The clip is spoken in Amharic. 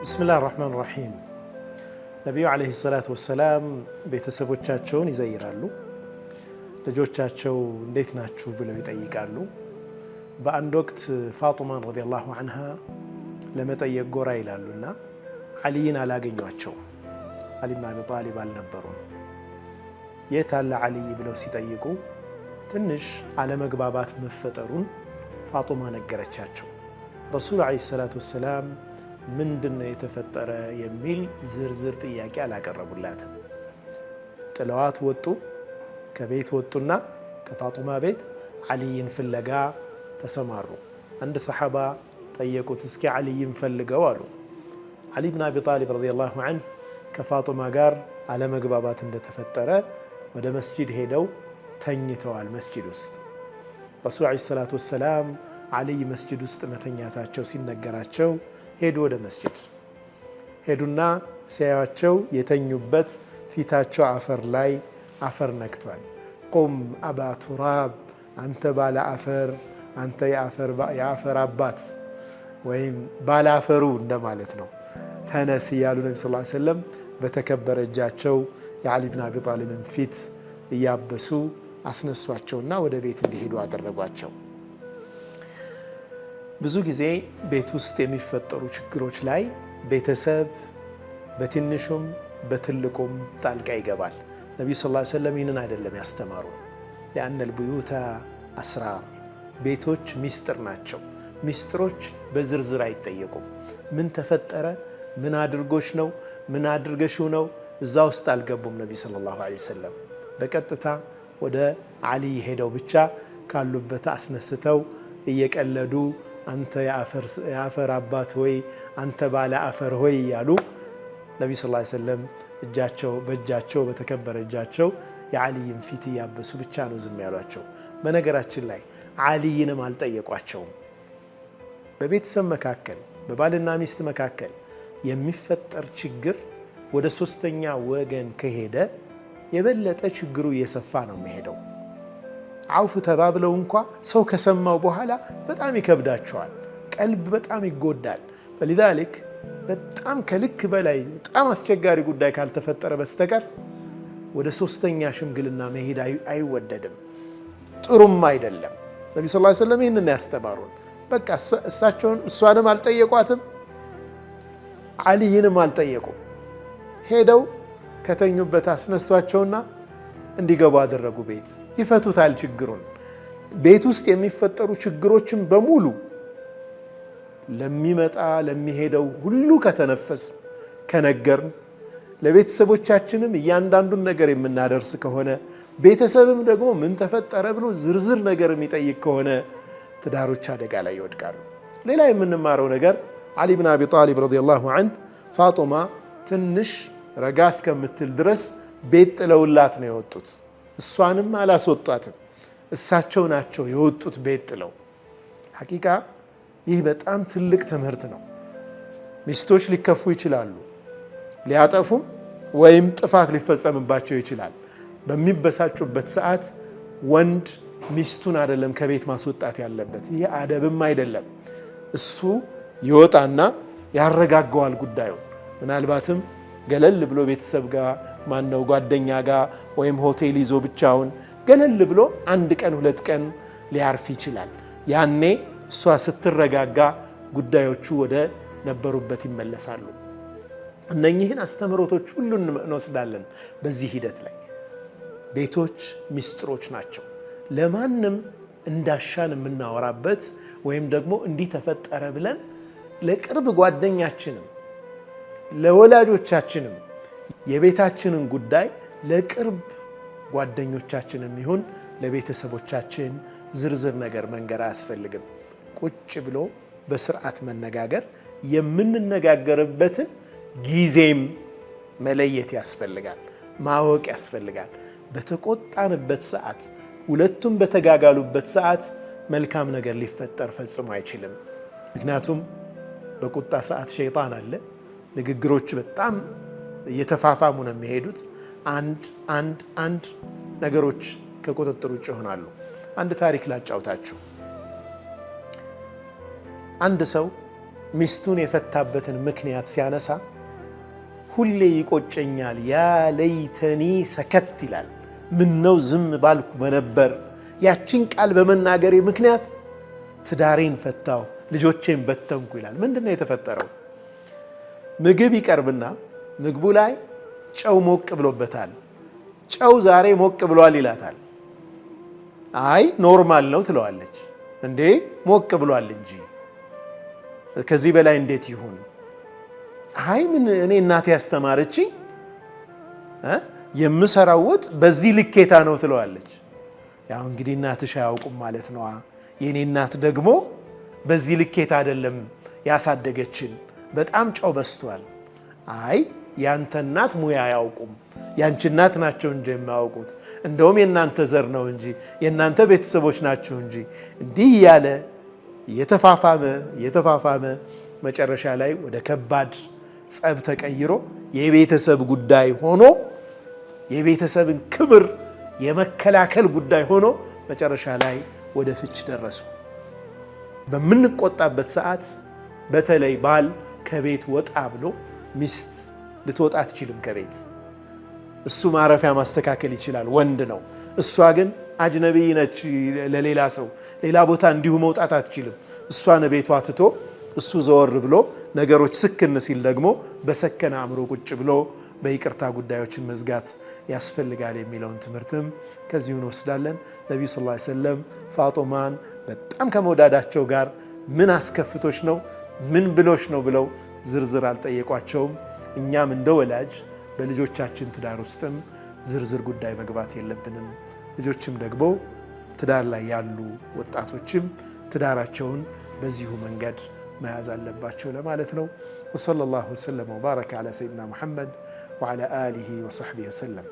بسم الله الرحمن الرحيم ነብዩ አለይሂ ሰላቱ ወሰላም ቤተሰቦቻቸውን ይዘይራሉ ልጆቻቸው እንዴት ናችሁ ብለው ይጠይቃሉ በአንድ ወቅት ፋጡማን ረዲየላሁ ዐንሃ ለመጠየቅ ጎራ ይላሉና አሊን አላገኟቸው አሊ ኢብኑ አቢ ጣሊብ አልነበሩ የት አለ አሊ ብለው ሲጠይቁ ትንሽ አለመግባባት መፈጠሩን ፋጡማ ነገረቻቸው ረሱል አለይሂ ሰላቱ ወሰላም ምንድነው የተፈጠረ የሚል ዝርዝር ጥያቄ አላቀረቡላትም ጥለዋት ወጡ ከቤት ወጡና ከፋጡማ ቤት አሊን ፍለጋ ተሰማሩ አንድ ሰሃባ ጠየቁት እስኪ አሊን ፈልገው አሉ አሊ ኢብኑ አቢ ጣሊብ ረዲየላሁ ዐንሁ ከፋጡማ ጋር አለመግባባት እንደተፈጠረ ወደ መስጂድ ሄደው ተኝተዋል መስጂድ ውስጥ ረሱል አለይሂ ሰላቱ ወሰላም አሊ መስጂድ ውስጥ መተኛታቸው ሲነገራቸው ሄዱ ወደ መስጂድ ሄዱና ሲያዩአቸው የተኙበት ፊታቸው አፈር ላይ አፈር ነክቷል ቁም አባ ቱራብ አንተ ባለ አፈር አንተ የአፈር አባት ወይም ባለ አፈሩ እንደማለት ነው ተነስ ያሉ ነብዩ ሰለላሁ ዐለይሂ ወሰለም በተከበረ እጃቸው የአሊ ኢብኑ አቢ ጣሊብን ፊት እያበሱ አስነሷቸውና ወደ ቤት እንዲሄዱ አደረጓቸው ብዙ ጊዜ ቤት ውስጥ የሚፈጠሩ ችግሮች ላይ ቤተሰብ በትንሹም በትልቁም ጣልቃ ይገባል ነብዩ ሰለላሁ ዐለይሂ ወሰለም ይህንን አይደለም ያስተማሩ لأن البيوت أسرار ቤቶች ሚስጥር ናቸው ሚስጥሮች በዝርዝር አይጠየቁም ምን ተፈጠረ ምን አድርጎሽ ነው ምን አድርገሽው ነው እዛ ውስጥ አልገቡም ነብዩ ሰለላሁ ዐለይሂ ወሰለም በቀጥታ ወደ አሊ ሄደው ብቻ ካሉበት አስነስተው እየቀለዱ አንተ የአፈር አባት ሆይ አንተ ባለ አፈር ሆይ ያሉ ነብዩ ሰለላሁ ዐለይሂ ወሰለም በእጃቸው በተከበረ እጃቸው የአሊን ፊት ያበሱ ብቻ ነው ዝም ያሏቸው በነገራችን ላይ አሊንም አልጠየቋቸውም በቤተሰብ መካከል በባልና ሚስት መካከል የሚፈጠር ችግር ወደ ሶስተኛ ወገን ከሄደ የበለጠ ችግሩ እየሰፋ ነው የሚሄደው አውፍ ተባብለው እንኳን ሰው ከሰማው በኋላ በጣም ይከብዳቸዋል ቀልብ በጣም ይጎዳል فلذلك በጣም ከልክ በላይ በጣም አስቸጋሪ ጉዳይ ካልተፈጠረ በስተቀር ወደ ሶስተኛ ሽምግልና መሄድ አይወደድም ጥሩም አይደለም ነብዩ ሰለላሁ ዐለይሂ ወሰለም ይህንን ያስተማሩን በቃ እሷንም አልጠየቋትም አሊንም አልጠየቁም ሄደው ከተኙበት አስነሷቸውና እንዲገቡ አደረጉ ቤት ይፈቱታል ችግሩን ቤት ውስጥ የሚፈጠሩ ችግሮችን በሙሉ ለሚመጣ ለሚሄደው ሁሉ ከተነፈስ ከነገርን ለቤተሰቦቻችንም እያንዳንዱን ነገር የምናደርስ ከሆነ ቤተሰብም ደግሞ ምን ተፈጠረ ብሎ ዝርዝር ነገር የሚጠይቅ ከሆነ ትዳሮች አደጋ ላይ ይወድቃሉ ሌላ የምንማረው ነገር አሊ ኢብኑ አቢ ጣሊብ ረዲየላሁ ዐንሁ ፋጡማ ትንሽ ረጋ እስከምትል ድረስ ቤት ጥለውላት ነው የወጡት እሷንም አላስወጣትም እሳቸው ናቸው የወጡት ቤት ጥለው ሐቂቃ ይህ በጣም ትልቅ ትምህርት ነው ሚስቶች ሊከፉ ይችላሉ ሊያጠፉም ወይም ጥፋት ሊፈጸምባቸው ይችላል በሚበሳጩበት ሰዓት ወንድ ሚስቱን አይደለም ከቤት ማስወጣት ያለበት ይሄ አደብም አይደለም እሱ ይወጣና ያረጋጋዋል ጉዳዩ ምናልባትም ገለል ብሎ ቤተሰብ ጋር ማነው ጓደኛ ጋር ወይም ሆቴል ይዞ ብቻውን ገለል ብሎ አንድ ቀን ሁለት ቀን ሊያርፍ ይችላል ያኔ እሷ ስትረጋጋ ጉዳዮቹ ወደ ነበሩበት ይመለሳሉ እነኚህን አስተምሮቶች ሁሉ እንወስዳለን በዚህ ሂደት ላይ ቤቶች ሚስጥሮች ናቸው ለማንም እንዳሻን የምናወራበት ወይም ደግሞ እንዲህ ተፈጠረ ብለን ለቅርብ ጓደኛችንም ለወላጆቻችንም የቤታችንን ጉዳይ ለቅርብ ጓደኞቻችንም ይሁን ለቤተሰቦቻችን ዝርዝር ነገር መንገር አያስፈልግም ቁጭ ብሎ በስርዓት መነጋገር የምንነጋገርበትን ጊዜም መለየት ያስፈልጋል ማወቅ ያስፈልጋል በተቆጣንበት ሰዓት ሁለቱም በተጋጋሉበት ሰዓት መልካም ነገር ሊፈጠር ፈጽሞ አይችልም ምክንያቱም በቁጣ ሰዓት ሸይጣን አለ ንግግሮች በጣም እየተፋፋሙ ነው የሚሄዱት አንድ ነገሮች ከቁጥጥር ውጭ ይሆናሉ አንድ ታሪክ ላጫውታችሁ አንድ ሰው ሚስቱን የፈታበትን ምክንያት ሲያነሳ ሁሌ ይቆጨኛል፣ ያ ለይተኒ ሰከት ይላል። ምን ነው ዝም ባልኩ በነበር፣ ያችን ቃል በመናገሬ ምክንያት ትዳሬን ፈታው፣ ልጆቼን በተንኩ ይላል። ምንድነው የተፈጠረው? ምግብ ይቀርብና ምግቡ ላይ ጨው ሞቅ ብሎበታል። ጨው ዛሬ ሞቅ ብሏል ይላታል። አይ ኖርማል ነው ትለዋለች። እንዴ ሞቅ ብሏል እንጂ ከዚህ በላይ እንዴት ይሁን? አይ ምን እኔ እናቴ ያስተማረችኝ የምሰራው ወጥ በዚህ ልኬታ ነው ትለዋለች። ያው እንግዲህ እናትሽ አያውቁም ማለት ነው። የኔ እናት ደግሞ በዚህ ልኬታ አይደለም ያሳደገችን፣ በጣም ጨው በስቷል። አይ ያንተ እናት ሙያ አያውቁም፣ ያንቺ እናት ናቸው እንጂ የሚያውቁት፣ እንደውም የናንተ ዘር ነው እንጂ የናንተ ቤተሰቦች ናቸው እንጂ። እንዲህ ያለ የተፋፋመ መጨረሻ ላይ ወደ ከባድ ጸብ ተቀይሮ የቤተሰብ ጉዳይ ሆኖ የቤተሰብን ክብር የመከላከል ጉዳይ ሆኖ መጨረሻ ላይ ወደ ፍች ደረሱ። በምንቆጣበት ሰዓት በተለይ ባል ከቤት ወጣ ብሎ ሚስት ልትወጣ አትችልም ከቤት። እሱ ማረፊያ ማስተካከል ይችላል፣ ወንድ ነው። እሷ ግን አጅነቢ ነች ለሌላ ሰው፣ ሌላ ቦታ እንዲሁ መውጣት አትችልም። እሷን ቤቷ ትቶ እሱ ዘወር ብሎ ነገሮች ስክን ሲል ደግሞ በሰከነ አእምሮ ቁጭ ብሎ በይቅርታ ጉዳዮችን መዝጋት ያስፈልጋል የሚለውን ትምህርትም ከዚሁ እንወስዳለን። ነቢዩ ሰለላሁ ዐለይሂ ወሰለም ፋጡማን በጣም ከመውዳዳቸው ጋር ምን አስከፍቶች ነው ምን ብሎች ነው ብለው ዝርዝር አልጠየቋቸውም። እኛም እንደ ወላጅ በልጆቻችን ትዳር ውስጥም ዝርዝር ጉዳይ መግባት የለብንም። ልጆችም ደግሞ ትዳር ላይ ያሉ ወጣቶችም ትዳራቸውን በዚሁ መንገድ መያዝ አለባቸው ለማለት ነው። ወሰለላሁ ወሰለም ወባረከ ዐላ ሰይድና ሙሐመድ ወዐላ አሊሂ ወሰሕቢሂ ወሰለም።